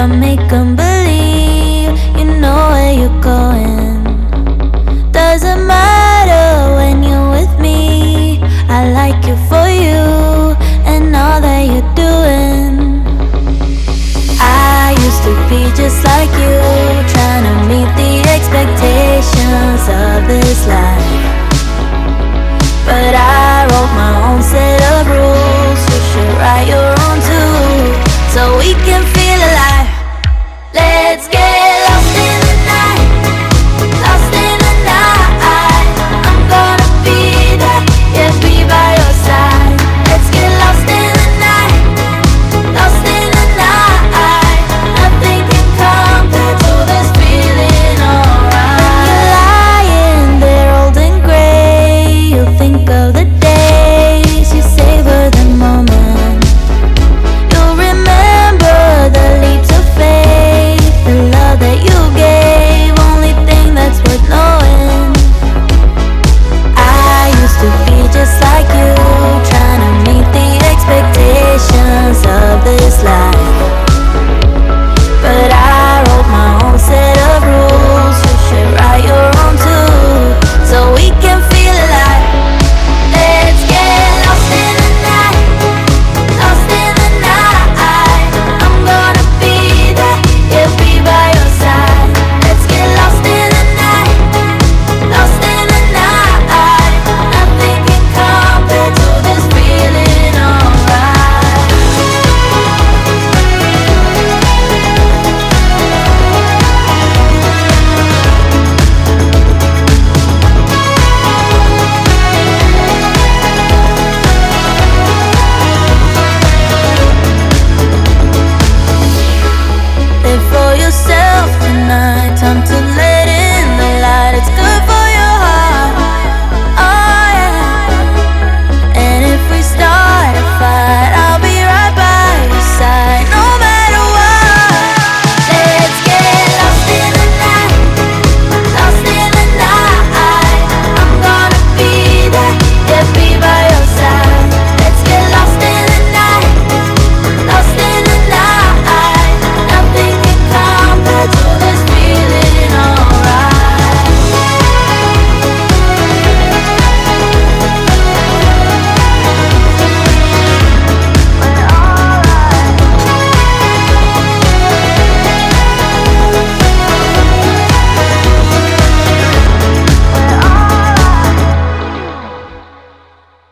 I make 'em believe you know where you're going. Doesn't matter when you're with me, I like you for you and all that you're doing. I used to be just like you, trying to meet the expectations of this life. But I wrote my own set of rules, you should write your own too, so we can feel alive. Let's get